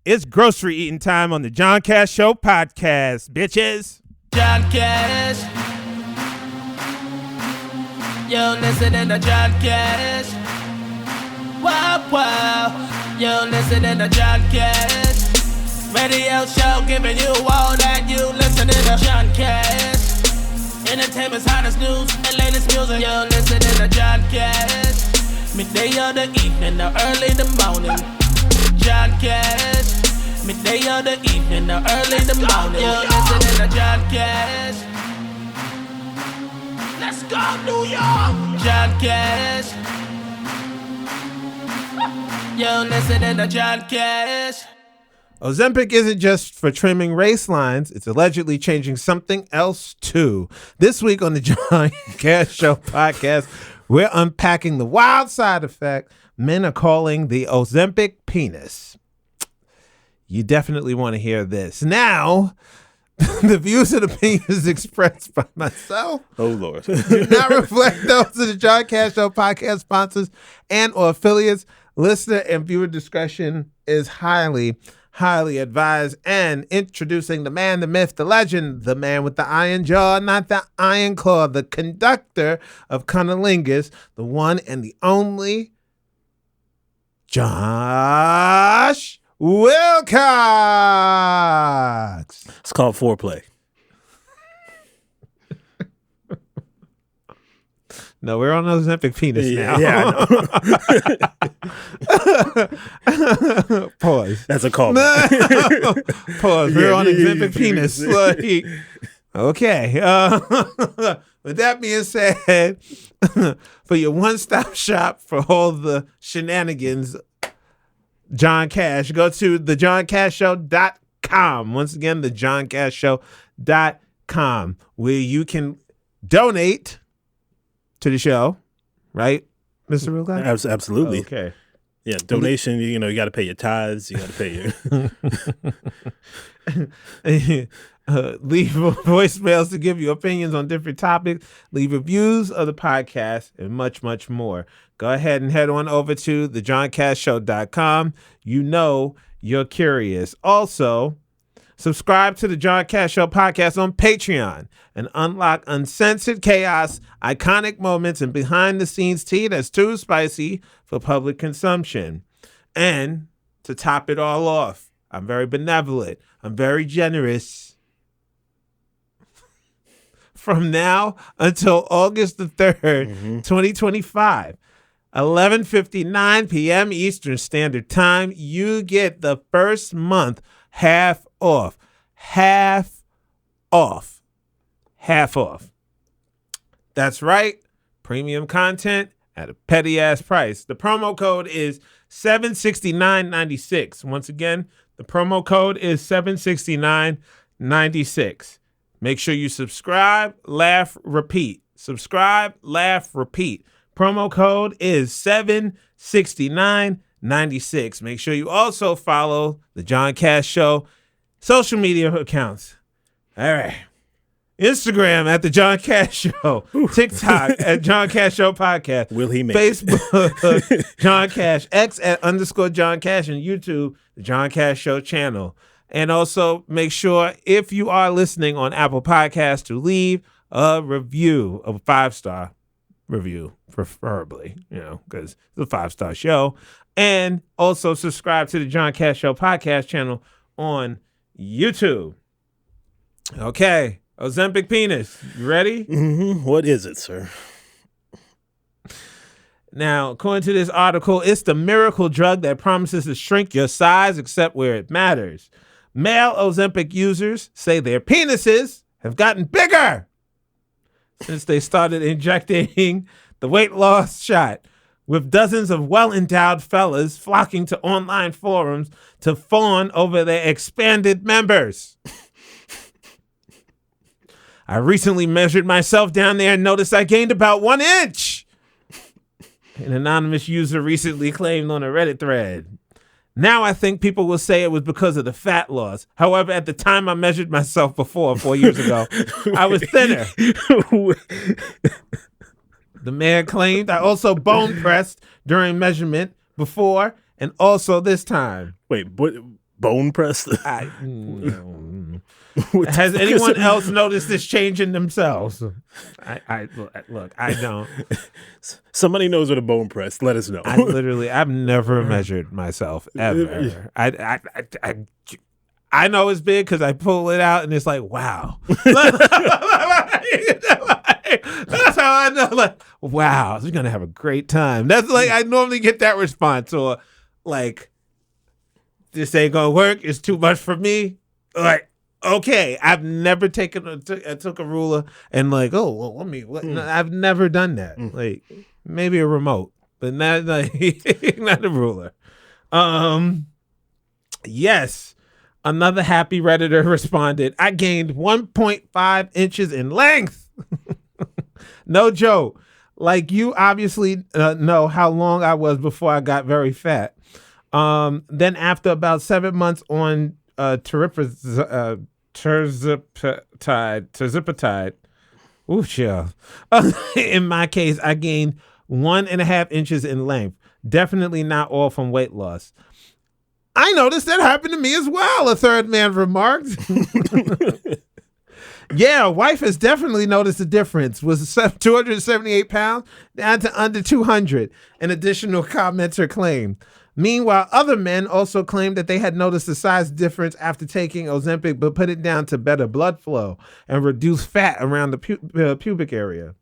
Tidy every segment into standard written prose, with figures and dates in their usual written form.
It's grocery eating time on the John Cash Show podcast, bitches. John Cash. You're listening to John Cash. Wow, wow. You're listening to John Cash. Radio show giving you all that you listening to John Cash. Entertainment's hottest news and latest music. You're listening to John Cash. Midday or the evening or early the morning. John Cash. Midday or the evening or early the morning. You're listening to John Cash. Let's go, New York. John Cash. You're listening to John Cash. Ozempic isn't just for trimming race lines. It's allegedly changing something else, too. This week on the John Cash Show podcast, we're unpacking the wild side effect men are calling the Ozempic penis. You definitely want to hear this. Now, the views and opinions expressed by myself do not reflect those of the John Cash Show podcast sponsors and or affiliates. Listener and viewer discretion is highly advised. And introducing the man, the myth, the legend, the man with the iron jaw, not the iron claw, the conductor of cunnilingus, the one and the only Josh Wilcox. It's called foreplay. No, we're on Ozempic penis now. Yeah, I know. Pause. That's a call. Pause. We're on Ozempic penis. Like, okay. With that being said, for your one-stop shop for all the shenanigans, John Cash, go to thejohncashshow.com. Once again, thejohncashshow.com, where you can donate to the show, right, Mr. Real Guy? Absolutely. Okay. Yeah, donation, you got to pay your tithes. You got to pay your... Leave voicemails to give you opinions on different topics. Leave reviews of the podcast and much, much more. Go ahead and head on over to thejohncashshow.com. You know you're curious. Also, subscribe to the John Cash Show podcast on Patreon and unlock uncensored chaos, iconic moments, and behind-the-scenes tea that's too spicy for public consumption. And to top it all off, I'm very benevolent. I'm very generous. From now until August the 3rd, 2025, 11:59 p.m. Eastern Standard Time, you get the first month half off. Half off. Half off. That's right. Premium content at a petty ass price. The promo code is 769.96. Once again, the promo code is 769.96. Make sure you subscribe, laugh, repeat. Subscribe, laugh, repeat. Promo code is 769.96. Make sure you also follow the John Cash Show social media accounts. All right. Instagram at the John Cash Show. TikTok at John Cash Show Podcast. Will he make Facebook, John Cash. X at _John Cash. And YouTube, the John Cash Show channel. And also make sure, if you are listening on Apple Podcasts, to leave a review, a 5-star review, preferably, because it's a 5-star show. And also subscribe to the John Cash Show podcast channel on YouTube. Okay, Ozempic penis. You ready? Mm-hmm. What is it, sir? Now, according to this article, it's the miracle drug that promises to shrink your size except where it matters. Male Ozempic users say their penises have gotten bigger since they started injecting the weight loss shot, with dozens of well-endowed fellas flocking to online forums to fawn over their expanded members. I recently measured myself down there and noticed I gained about 1 inch. An anonymous user recently claimed on a Reddit thread. Now I think people will say it was because of the fat loss. However, at the time I measured myself before, 4 years ago, I was thinner. The man claimed I also bone pressed during measurement before and also this time. Wait, bone press? Has anyone else noticed this change in themselves? Look, I don't. Somebody knows what a bone press. Let us know. I've never measured myself ever. I know it's big because I pull it out and it's like, wow. That's how I know. Like, wow, we're gonna have a great time. That's like I normally get that response, or like, this ain't gonna work. It's too much for me. Like, okay, I've never took a ruler and like, oh well, let me. No, I've never done that. Like maybe a remote, but not like not a ruler. Yes. Another happy Redditor responded, I gained 1.5 inches in length. No joke. Like you obviously know how long I was before I got very fat. Then after about 7 months on terzipatide. Ooh, chill. In my case, I gained 1.5 inches in length. Definitely not all from weight loss. I noticed that happened to me as well, a third man remarked. Yeah, wife has definitely noticed a difference. Was 278 pounds down to under 200, an additional commenter claimed. Meanwhile, other men also claimed that they had noticed a size difference after taking Ozempic, but put it down to better blood flow and reduce fat around the pubic area.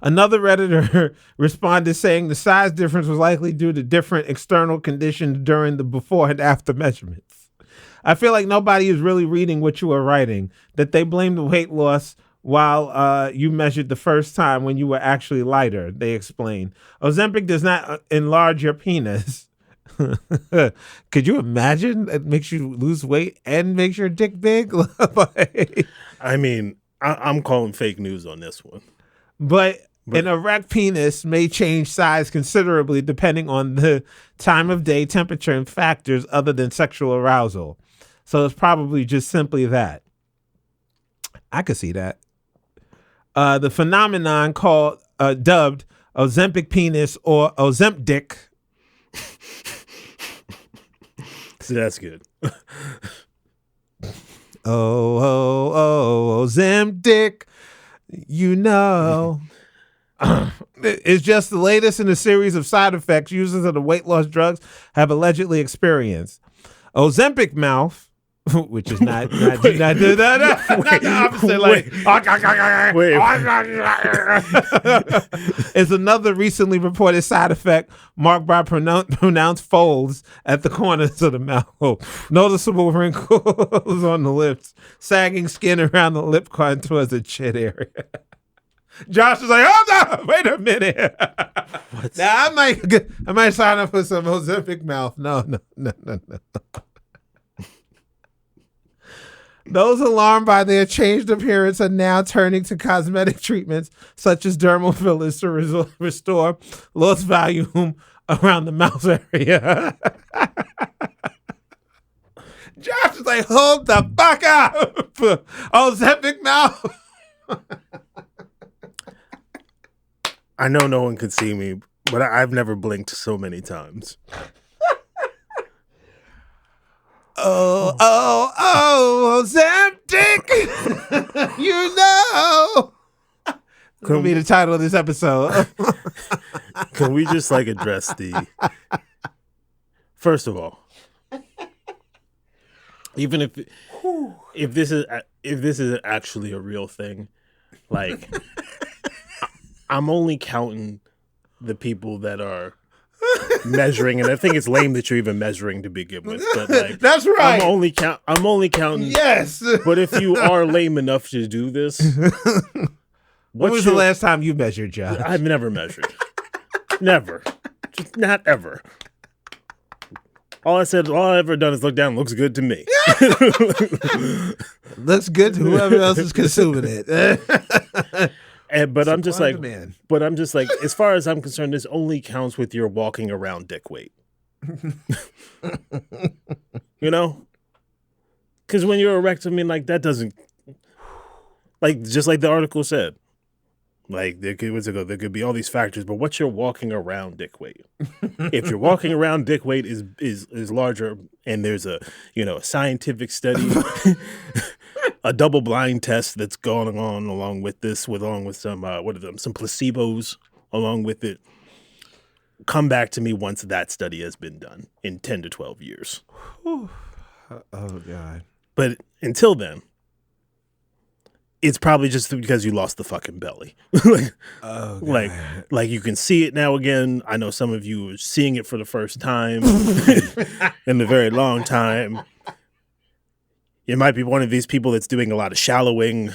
Another Redditor responded saying the size difference was likely due to different external conditions during the before and after measurements. I feel like nobody is really reading what you are writing, that they blame the weight loss while you measured the first time when you were actually lighter, they explained. Ozempic does not enlarge your penis. Could you imagine? It makes you lose weight and makes your dick big? I mean, I'm calling fake news on this one. But an erect penis may change size considerably depending on the time of day, temperature, and factors other than sexual arousal. So it's probably just simply that. I could see that. The phenomenon dubbed Ozempic penis or Ozemdic. See, that's good. Ozemdic. You know. It's just the latest in a series of side effects users of the weight loss drugs have allegedly experienced. Ozempic mouth, which is not the opposite. Is another recently reported side effect marked by pronounced folds at the corners of the mouth, noticeable wrinkles on the lips, sagging skin around the lip contours the chin area. Josh was like, "Hold on, wait a minute." Now I might sign up for some Ozempic mouth. No. Those alarmed by their changed appearance are now turning to cosmetic treatments such as dermal fillers to restore lost volume around the mouth area. Josh is like, "Hold the fuck up, Ozempic mouth." I know no one could see me, but I've never blinked so many times. Ozempic. You know. Could be the title of this episode. Can we just address the? First of all, even if this is actually a real thing, I'm only counting the people that are measuring, and I think it's lame that you're even measuring to begin with. But that's right. I'm only counting. Yes. But if you are lame enough to do this, when was the last time you measured, Josh? I've never measured. Never. Just not ever. All I've ever done is look down. Looks good to me. Looks good to whoever else is consuming it. But I'm just like, as far as I'm concerned, this only counts with your walking around dick weight. You know? Because when you're erect, that doesn't, just like the article said, Like there could be all these factors, but what's your walking around dick weight? If your walking around dick weight is larger, and there's a scientific study, a double blind test that's going on along with this, along with some some placebos along with it. Come back to me once that study has been done in 10 to 12 years. Oh God! But until then, it's probably just because you lost the fucking belly. Like you can see it now again. I know some of you are seeing it for the first time in a very long time. You might be one of these people that's doing a lot of shallowing.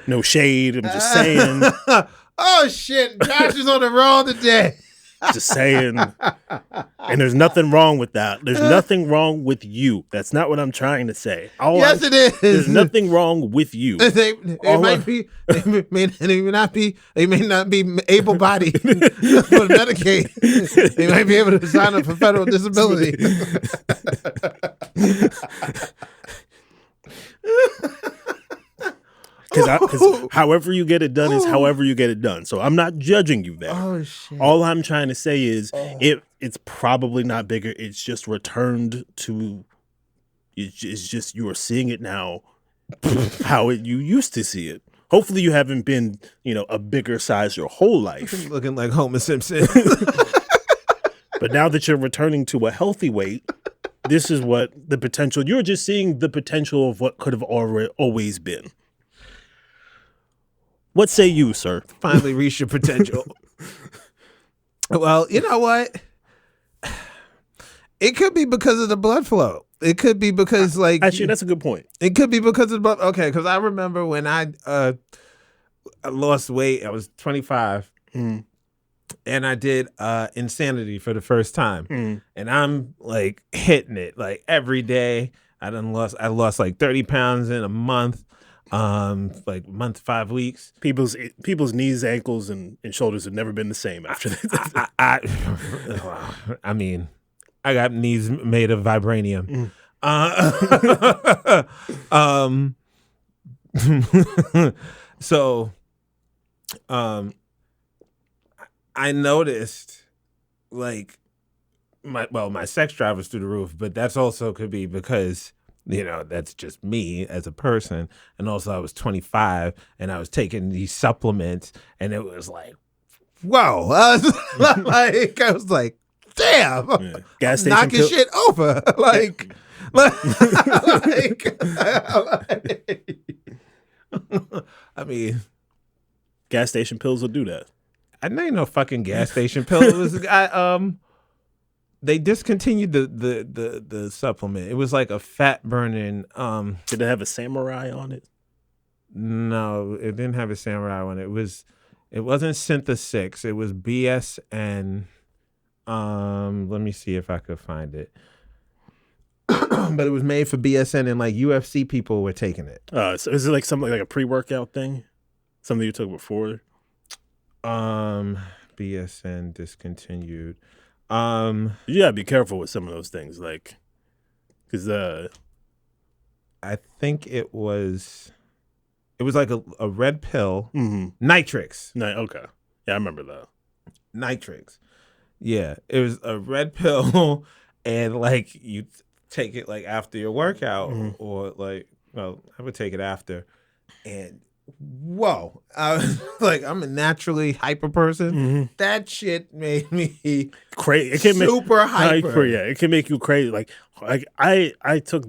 No shade. I'm just saying. Oh shit! Josh is on the roll today. Just saying. And there's nothing wrong with that. There's nothing wrong with you. That's not what I'm trying to say. It is. There's nothing wrong with you. They may not be able-bodied for Medicaid. They might be able to sign up for federal disability. Because however you get it done is however you get it done. So I'm not judging you there. Oh, shit. All I'm trying to say is it's probably not bigger. It's just returned to. It's just you are seeing it now, how you used to see it. Hopefully you haven't been a bigger size your whole life, looking like Homer Simpson. But now that you're returning to a healthy weight, this is what the potential. You're just seeing the potential of what could have always been. What say you, sir? Finally reached your potential. Well, you know what? It could be because of the blood flow. It could be because, actually, that's a good point. It could be because of blood. Okay, because I remember when I lost weight, I was 25, and I did Insanity for the first time, and I'm like hitting it like every day. I lost like 30 pounds in a month. Like a month, 5 weeks. People's knees, ankles, and shoulders have never been the same after that. I mean, I got knees made of vibranium. So, I noticed like my sex drive was through the roof, but that's also could be because that's just me as a person. And also I was 25 and I was taking these supplements and it was like, whoa. I was like, damn, gas station knocking shit over. I mean, gas station pills will do that. I know no fucking gas station pill. It was they discontinued the supplement. It was like a fat burning. Did it have a samurai on it? No, it didn't have a samurai on it. It wasn't Synthesix. It was BSN. Let me see if I could find it. But it was made for BSN and like UFC people were taking it. So is it like something like a pre-workout thing? Something you took before? BSN discontinued. You gotta be careful with some of those things, like, because I think it was like a red pill, Nitrix. Okay, yeah, I remember that. Nitrix, yeah, it was a red pill, and like you take it like after your workout, or like, well, I would take it after, and whoa, I was like, I'm a naturally hyper person. That shit made me crazy. It can super hyper. Yeah, it can make you crazy. Like I took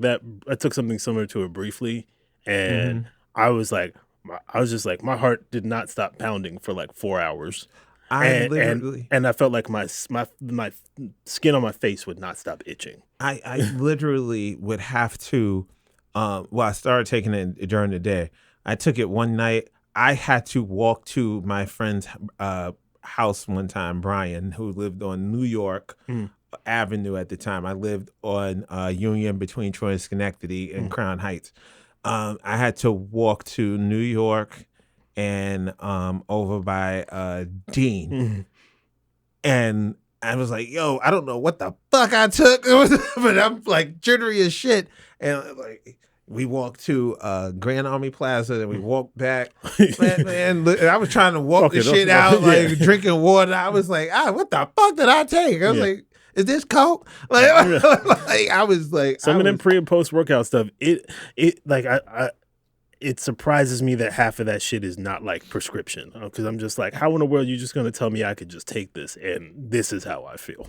something similar to it briefly, and I was just like, my heart did not stop pounding for like 4 hours. And I felt like my skin on my face would not stop itching. I literally would have to. I started taking it during the day. I took it one night. I had to walk to my friend's house one time, Brian, who lived on New York Avenue at the time. I lived on Union between Troy and Schenectady and Crown Heights. I had to walk to New York and over by Dean. And I was like, yo, I don't know what the fuck I took, but I'm like jittery as shit. And like, we walked to Grand Army Plaza, and we walked back. Man, look, I was trying to walk the shit out, like drinking water. I was like, what the fuck did I take? I was like, is this coke? Like, I was like, some of them pre and post workout stuff. It surprises me that half of that shit is not like prescription, because I'm just like, how in the world are you just gonna tell me I could just take this and this is how I feel?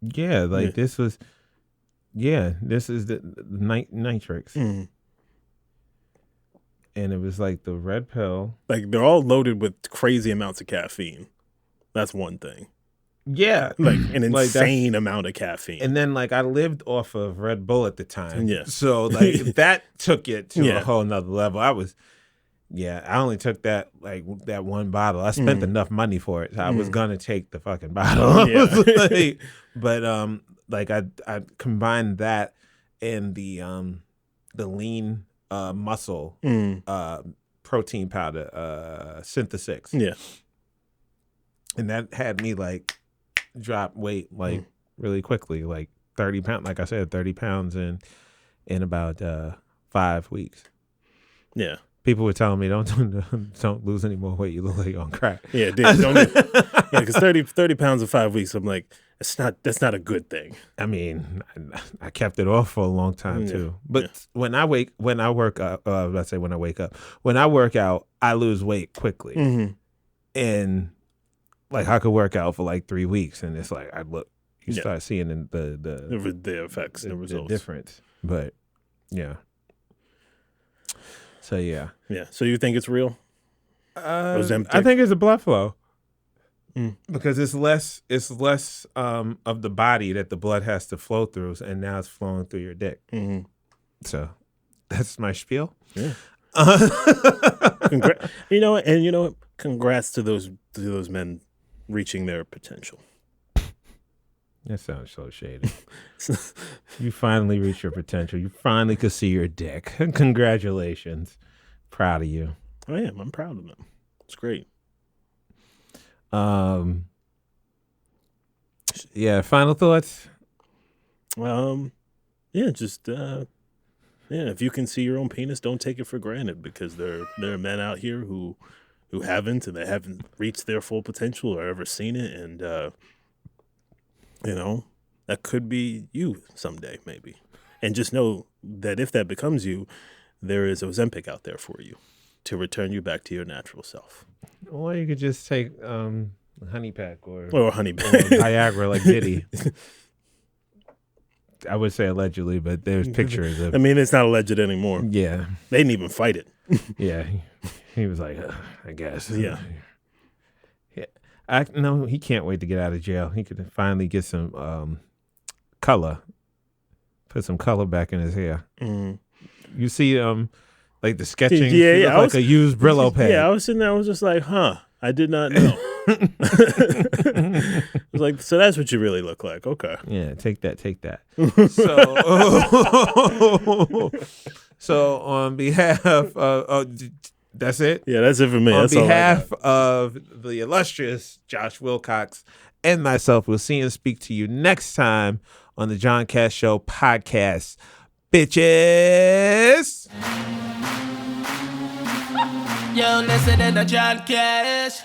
Yeah, like this was. Yeah, this is the nitrix. Mm. And it was like the red pill. Like, they're all loaded with crazy amounts of caffeine. That's one thing. Yeah. Like an insane amount of caffeine. And then, like, I lived off of Red Bull at the time. Yeah. So, like, that took it to a whole nother level. I only took that one bottle. I spent enough money for it. So I was going to take the fucking bottle. Yeah. Like I combined that and the lean muscle protein powder Synthesix. Yeah. And that had me like drop weight like really quickly, like 30 pounds. Like I said, 30 pounds in about 5 weeks. Yeah. People were telling me, don't lose any more weight. You look like you're on crack. Yeah, because 30 pounds in 5 weeks, I'm like, that's not a good thing. I mean, I kept it off for a long time too. But when I work out, I lose weight quickly. Mm-hmm. And like I could work out for like 3 weeks, and it's like you start seeing the effects, the results, the difference. But yeah. So yeah. So you think it's real? Ozempic? I think it's a blood flow. Because it's less of the body that the blood has to flow through, and now it's flowing through your dick. Mm-hmm. So that's my spiel. Yeah. You know what? Congrats to those men reaching their potential. That sounds so shady. You finally reached your potential. You finally could see your dick. Congratulations. Proud of you. I am. I'm proud of them. It's great. Yeah, final thoughts? If you can see your own penis, don't take it for granted, because there are men out here who haven't, and they haven't reached their full potential or ever seen it, and that could be you someday, maybe. And just know that if that becomes you, there is Ozempic out there for you to return you back to your natural self. Or you could just take honey pack or honey pack. Viagra like Diddy. I would say allegedly, but there's pictures of. I mean, it's not alleged anymore. Yeah, they didn't even fight it. Yeah, he was like, I guess. Yeah. No, he can't wait to get out of jail. He could finally get some color, put some color back in his hair. Mm. You see, like the sketching, like a used Brillo pad. Yeah, I was sitting there. I was just like, I did not know. I was like, so that's what you really look like. Okay. Yeah, take that. So on behalf of, that's it? Yeah, that's it for me. On behalf of the illustrious Josh Wilcox and myself, we'll see and speak to you next time on the John Cash Show podcast. Bitches! Yo, listen to John Cash.